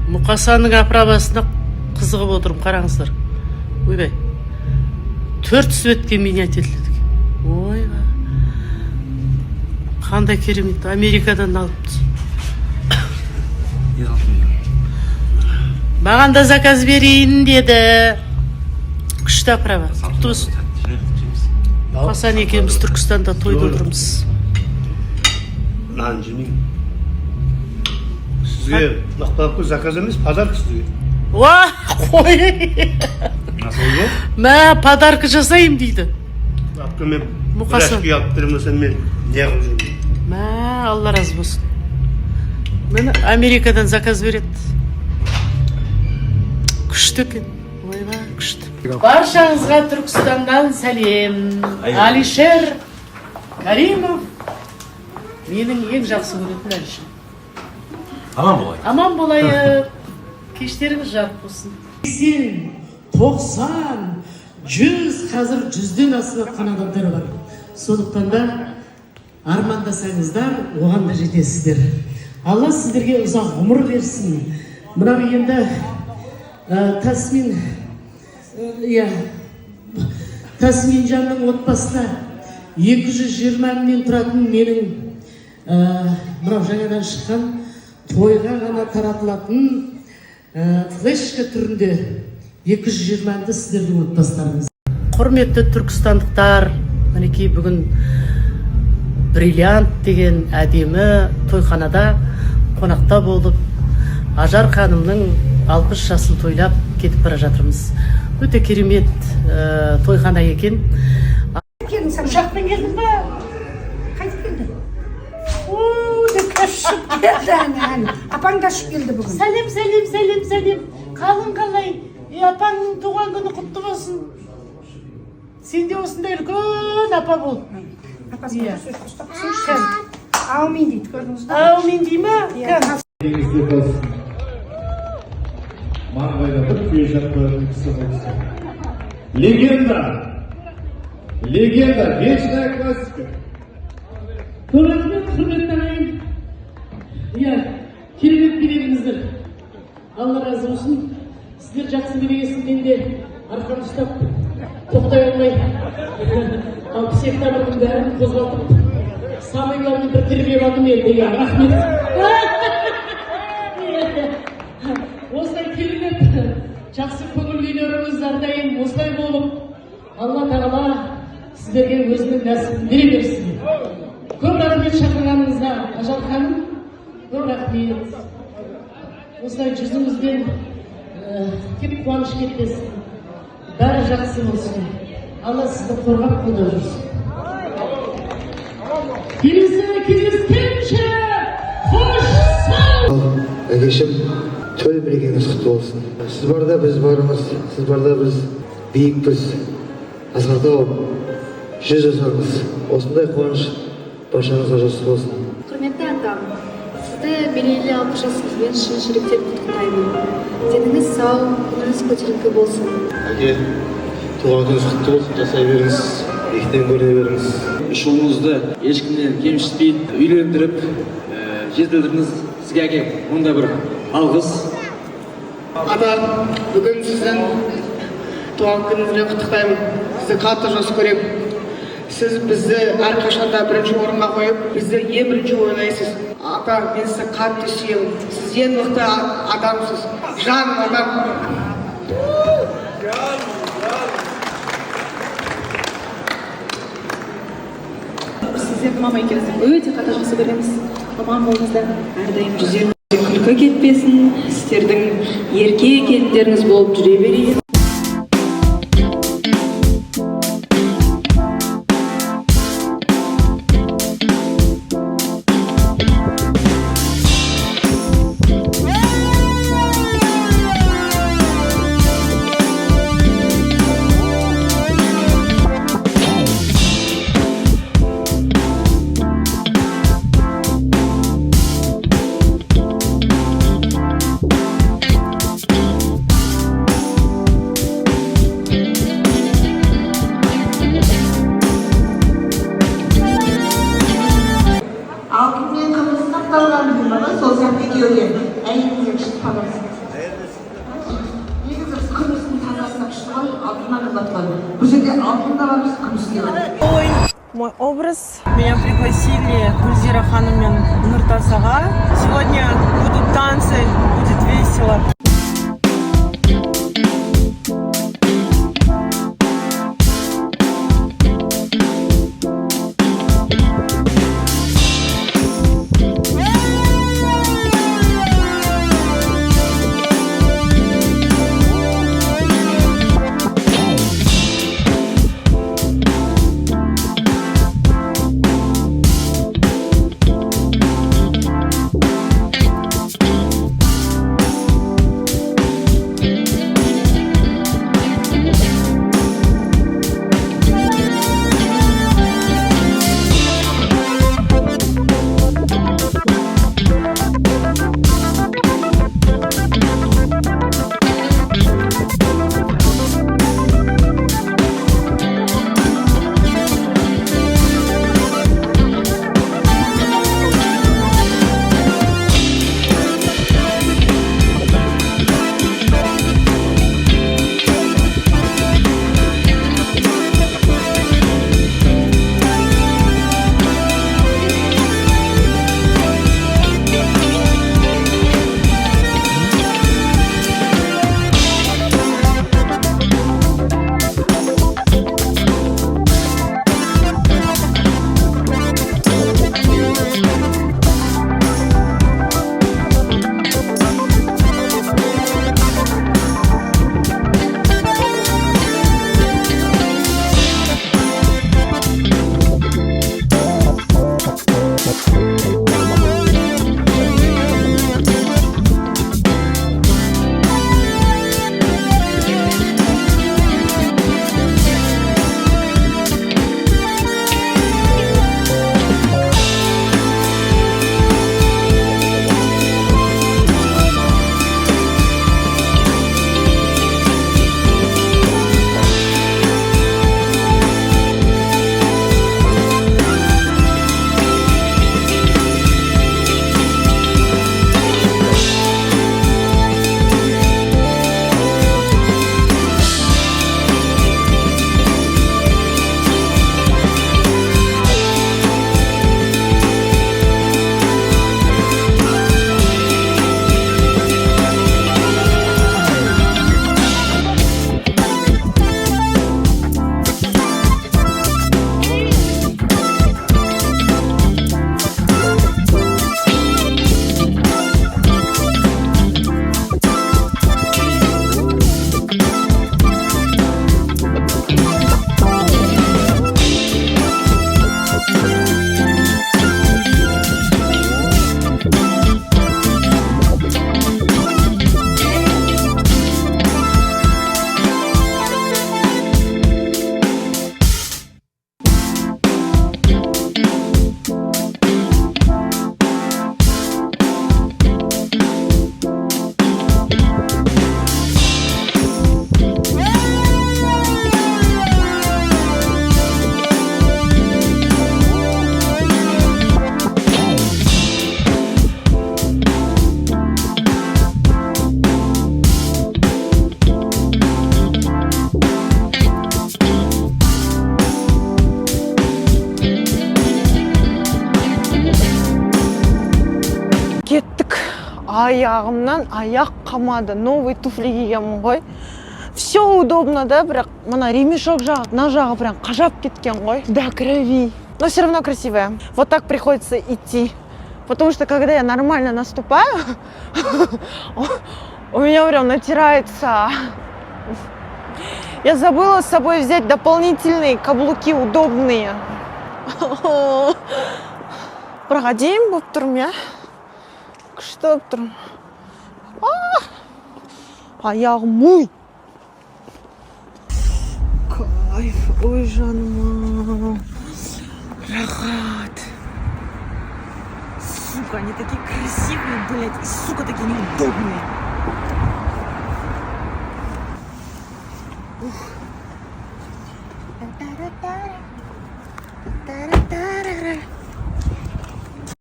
Мұқасанның оправасына қызығып отырмын, қараңыздар. Ойбай. 4 светке менять етілді. Ойба. Қандай керемет. Америкадан алыпты. Маған да заказ берейін деді. Күшті оправа. Құтты болсын. Мұқасан екеуміз Түркістанда тойда отырмыз. Нан жемеймін. Сізге мақталыпты заказ емес, подарка сізге. Уа, қой. Насыл Мә, подарка жасайым дейді. мен Мұқасан. бірашки алып бермесем мен не қылып жүрмін. Мә, Алла разы болсын. Мені Америкадан заказ береді. Күшті екен. Ойба, күшті. Баршаңызға Түркістаннан сәлем. Алишер Каримов. Менің ең жақсы көретін Алишер. Аман болайық. Аман болайық. Кештеріңіз жарық болсын. 80, 90, 100, қазір 100-ден асып жатқан адамдар бар. Сондықтан да армандасаңыздар, оған да жетесіздер. Алла сіздерге ұзақ ғұмыр берсін. Мынау енді Тасминжанның отбасына 220 мыңнан тұратын менің мынау жаңадан шыққан тойға ғана таратылатын флешка түрінде 220 мыңды сіздердің отбасыларыңыз. Құрметті түркістандықтар, мінекей бүгін бриллиант деген әдемі тойханада қонақта болып, Ажар ханымның 60 жасын тойлап кетіп бара жатырмыз. Өте керемет тойхана екен. Ұшақпен келдің ба? Қайтып келді? Ұшып келді. Апаң да ұшып келді бүгін. Сәлем. Қалың қалай? Апаңның туған күні құтты болсын. Сен де осындай үлкен апа бол. Апасына сөз қостап түсінші. Аумин дейді, көрдіңіз ба? Аумин дей ма? Маңғайда бір күйе жатпайтын кісі болса. Легенда, вечная классика. Құрметті ағайын. Керемет береміңіздер. Алла разы болсын. Сіздер жақсы бересін, мен де арқаны ұстап тоқтай алмай. Ал психтамырдың бәрін қозғалтып, самый главный бір тербеп алдым енді. Рахмет. Осылай керемет, жақсы көңіл күйлеріңіз әрдайым осылай болып, Алла тағала сіздерге өзінің нәсібін бере берсін. Көп рахмет шақырғаныңызға, Ажар ханым, көп рахмет. Осылай жүзіңізден кеп қуаныш кетпесін. Бәрі жақсы болсын. Алла сізді қорғап қолдап жүрсін. Келіскенше қош сау! Әкешім, той біргеңіз құтты болсын. Сіз барда біз барымыз, сіз барда біз биікпіз, асқақтау, 100 жасармыз. Осындай қуаныш баршаңызға жақсы болсын. Құрметті атам, сізді берейлі 60 жасыңызбен шын жүректен құттықтаймын. Деніңіз сау, күніңіз көтеріңкі болсын. Әке, туған күніңіз құтты болсын, жасай беріңіз, биіктен көре беріңіз. Үш ұлыңызды ешкімнен кемшітпей үйлендіріп, жетілдіріңіз. Сізге әке, мұнда бір алғыс. Ата, бүгін сіздің туған күніңізбен құттықтаймын. Сізді қатты жақсы көремін. Сіз бізді әрқашанда бірінші орынға қойып, бізді ең бірінші ойлайсыз. Ата, мен сізді қатты сүйемін. Сіз ең мықты адамсыз. Жаным адам. Сіздердің мама екеніңізді өте қатты жақсы көреміз. Аман болыңыздар, әрдайым жүзеріңізде күлкі кетпесін, сіздердің ерке келіндеріңіз болып жүре берейін. Altından kafasına dalgalandırmalı sosyal medyaya. Elinize çıkmalısınız. бұл жерде алтын да бар, күміс те бар. Ой, мой образ. Меня пригласили Гульзира ханым мен Нуртасаға. Сегодня будут танцы, будет весело. аяғымнан аяқ қамады, новый туфли кигенмін ғой. Все удобно, да, бірақ мына ремешок жағы, мына жағы прям қажап кеткен ғой. До крови. Но все равно красивая. Вот так приходится идти. Потому что когда я нормально наступаю, у меня прям натирается. Я забыла с собой взять дополнительные каблуки удобные. Проходим, болып тұрмын, я. Что тұрмын? Аяғым мұй. Кайф, ой жаным. Рахат. Сука, они такие красивые, блядь, и, сука, такие неудобные. Ух.